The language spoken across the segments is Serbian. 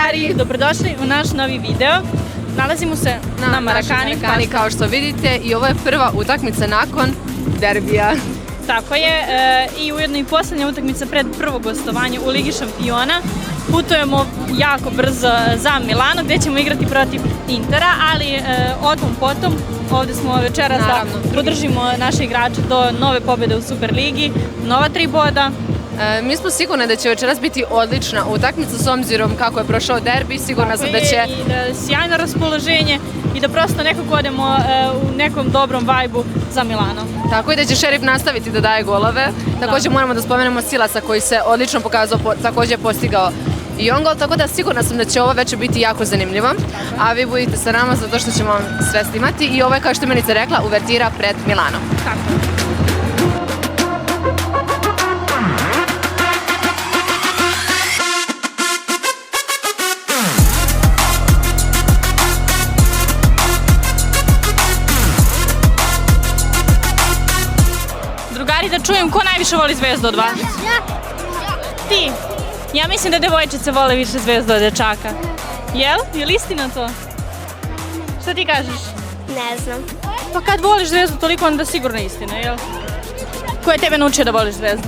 drugari, dobrodošli u naš novi video. Nalazimo se na Marakani, kao što vidite, i ovo je prva utakmica nakon derbija. Tako je, i ujedno i posljednja utakmica pred prvo gostovanje u Ligi šampiona. Putujemo jako brzo za Milano gdje ćemo igrati protiv Intera, ali o tom potom. Ovdje smo večeras da podržimo naše igrače do nove pobjede u Superligi, nova 3 boda. Mi smo sigurni da će večeras biti odlična utakmica s obzirom kako je prošao derbi. Sigurna sam da će... Sjajno raspoloženje i da prosto nekako odemo u nekom dobrom vajbu za Milano. Tako i da će Šerif nastaviti da daje golove. Također moramo da spomenemo Silasa koji se odlično pokazao, također je postigao i on gol, tako da sigurna sam da će ovo večer biti jako zanimljivo. A vi budite sa nama zato što ćemo vam sve snimati i ovo je, kao što je Milica rekla, uvertira pred Milanom. Tako. Drugari, da čujem ko najviše voli Zvezdu od vas? Ti? Ja mislim da devojčice vole više Zvezdu od dečaka. Jel? Je li istina to? Šta ti kažeš? Ne znam. Pa kad voliš Zvezdu toliko, onda sigurno je istina, jel? Ko je tebe naučio da voliš Zvezdu?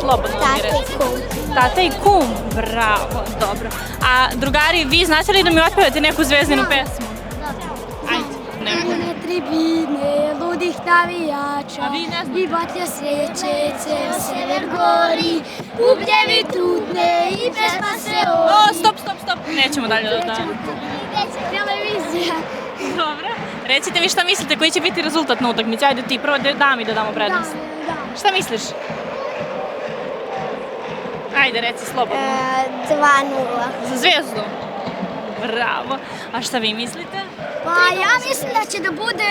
Slobodno mi reći. Tata i kum. Tata i kum? Bravo, dobro. A drugari, vi znate li da mi otpevate neku zvezdinu pesmu? Ajde, neku. Na tribine ludih navijača A vi ne znate? i batlja sreće, ceo sever gori, ugljevi trudne i pesma se O, stop, nećemo dalje da... Televizija. Dobro. Recite mi šta mislite, koji će biti rezultat na utakmici? Ajde ti, prvo da mi dodamo prednost. Šta misliš? Ajde, reci slobodno. 2:0. Za Zvezdu? Bravo. A šta vi mislite? Pa ja mislim da će da bude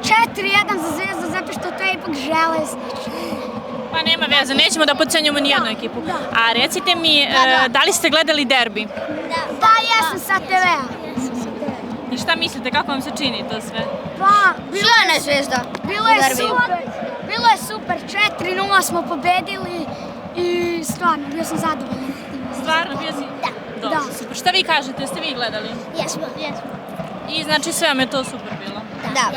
4:1 za Zvezdu, zato što to je ipak železnički. Pa nema veze, nećemo da podcenjujemo ni jednu ekipu. A recite mi, da li ste gledali derbi? Da, jesam sa TV-a. I šta mislite, kako vam se čini to sve? Pa, bilo je super. Bilo je super, 4:0 smo pobedili i stvarno, bio sam zadovoljan. Stvarno, bio si? Da. Dobro, super. Šta vi kažete, jeste vi gledali? Jesmo. I znači sve vam je to super bilo? Da.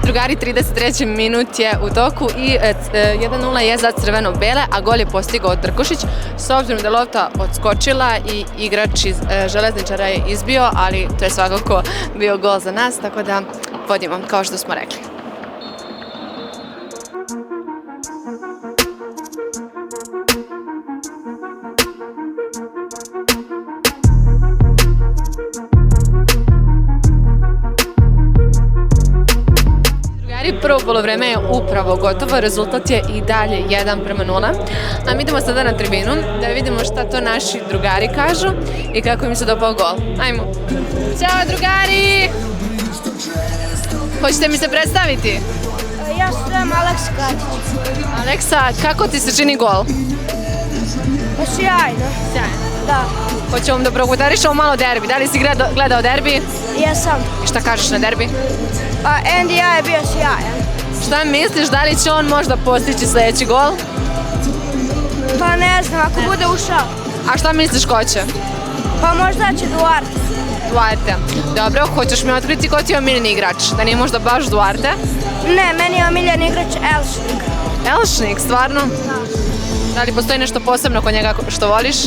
Drugari, 33. minut je u toku i 1:0 je za crveno-bele, a gol je postigao Drkošić. S obzirom da je lopta odskočila i igrač iz Železničara je izbio, ali to je svakako bio gol za nas, tako da vodimo, kao što smo rekli. Prvo polovreme je upravo gotovo, rezultat je i dalje 1:0, a mi idemo sada na tribinu da vidimo šta to naši drugari kažu i kako im se dopao gol. Ajmo! Ćao drugari! Hoćete mi se predstaviti? Ja sam Aleksa Katić. Aleksa, kako ti se čini gol? Pa sjajno. Sjajno. Da. Hoćemo da prokomentarišemo malo derbi. Da li si gledao derbi? Jesam. I šta kažeš na derbi? Pa NDA je bio sjajan. Šta misliš, da li će on možda postići sljedeći gol? Pa ne znam, ako bude ušao. A šta misliš ko će? Pa možda će Duarte. Duarte. Dobro, hoćeš mi otkriti ko ti je omiljeni igrač? Da nije možda baš Duarte? Ne, meni je omiljen igrač Elšnik. Elšnik, stvarno? Da li postoji nešto posebno kod njega što voliš?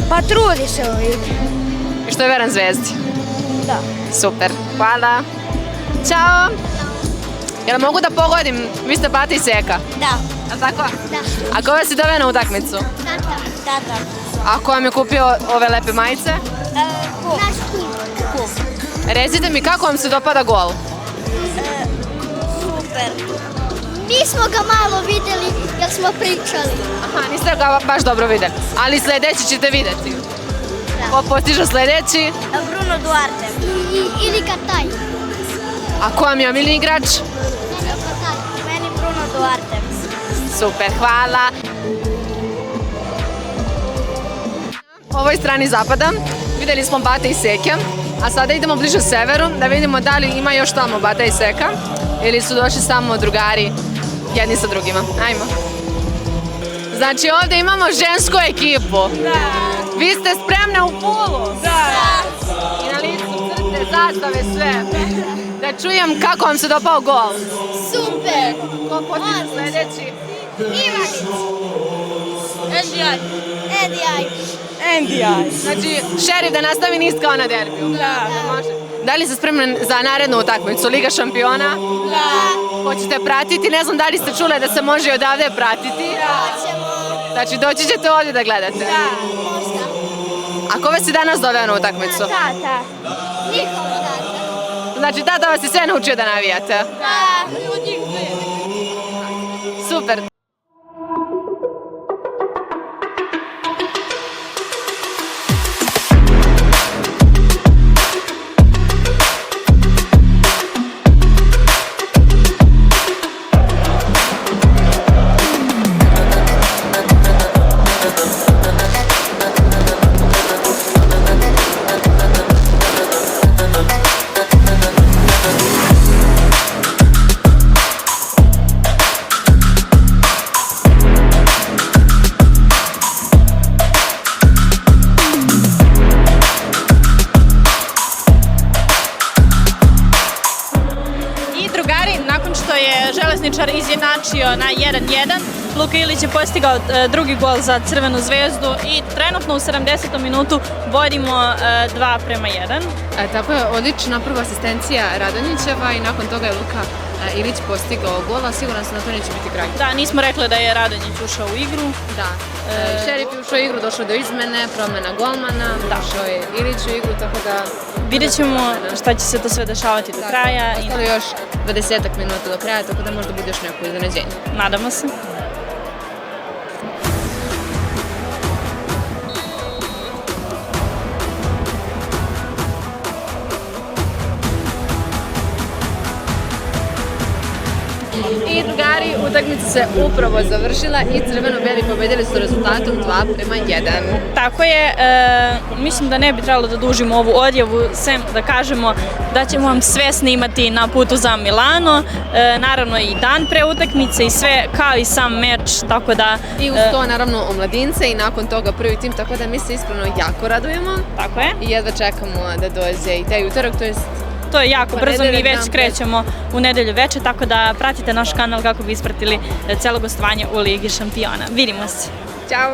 Pa trudi se uvijek. I što je veran Zvezdi? Da. Super, hvala. Ćao! Jel mogu da pogodim? Vi ste Bata i Seka. Da. Jel tako? Da. A ko vas je doveo na utakmicu? Tata. A ko vam je kupio ove lepe majice? Naš kum. Recite mi kako vam se dopada gol? Super. Mi smo ga malo vidjeli jer smo pričali. Aha, niste ga baš dobro vidjeli. Ali sljedeći ćete vidjeti. Ko postiže sljedeći? Bruno Duarte. Ili Kataj. A ko vam je omiljeni igrač? Meni Bruno Duarte. Super, hvala. U ovoj strani zapada vidjeli smo Bate i Seke, a sada idemo bliže severu da vidimo da li ima još tamo Bata i Seka ili su došli samo drugari jedni sa drugima. Ajmo. Znači ovdje imamo žensku ekipu. Da. Vi ste spremne u pulu? Da. I na licu crte, zastave, sve. Da čujem kako vam se dopao gol. Super! Ko počne sljedeći? Ivanić! NDI. Znači, šerif da nastavi niz kao na derbiju. Da. Može. Da li ste spremni za narednu utakmicu? Liga šampiona? Da! Hoćete pratiti? Ne znam da li ste čule da se može i odavde pratiti. Hoćemo! Znači, doći ćete ovdje da gledate. Da! Možda. A ko vas je danas doveo na utakmicu? Tata! Njihov tata! Znači, tata vas je sve naučio da navijate. Da! Super. Železničar izjednačio na 1:1. Luka Ilić je postigao drugi gol za Crvenu zvezdu i trenutno u 70. minutu vodimo 2:1. Tako je odlična prva asistencija Radonjićeva i nakon toga je Luka Ilić postigao gol, a siguran sam da to neće biti kraj. Da, nismo rekli da je Radonjić ušao u igru. Da, šerif je ušao u igru, došlo do izmene, promjena golmana, došao je Ilić u igru, tako da... Vidjet ćemo šta će se to sve dešavati do kraja. Ostalo još 20 minuta do kraja, tako da možda bude još neko iznenađenje. Nadamo se. I drugari, utakmica se upravo završila i crveno-beli pobedili su rezultatom 2:1. Tako je, mislim da ne bi trebalo da dužimo ovu odjavu, sem da kažemo da ćemo vam sve snimati na putu za Milano, naravno i dan pre utakmice i sve kao i sam meč, tako da... I uz to naravno omladince i nakon toga prvi tim, tako da mi se iskreno jako radujemo. Tako je. I jedva čekamo da dođe i taj utorak, to je jako brzo, mi već krećemo u nedelju veče, tako da pratite naš kanal kako bi ispratili celo gostovanje u Ligi šampiona. Vidimo se. Ćao!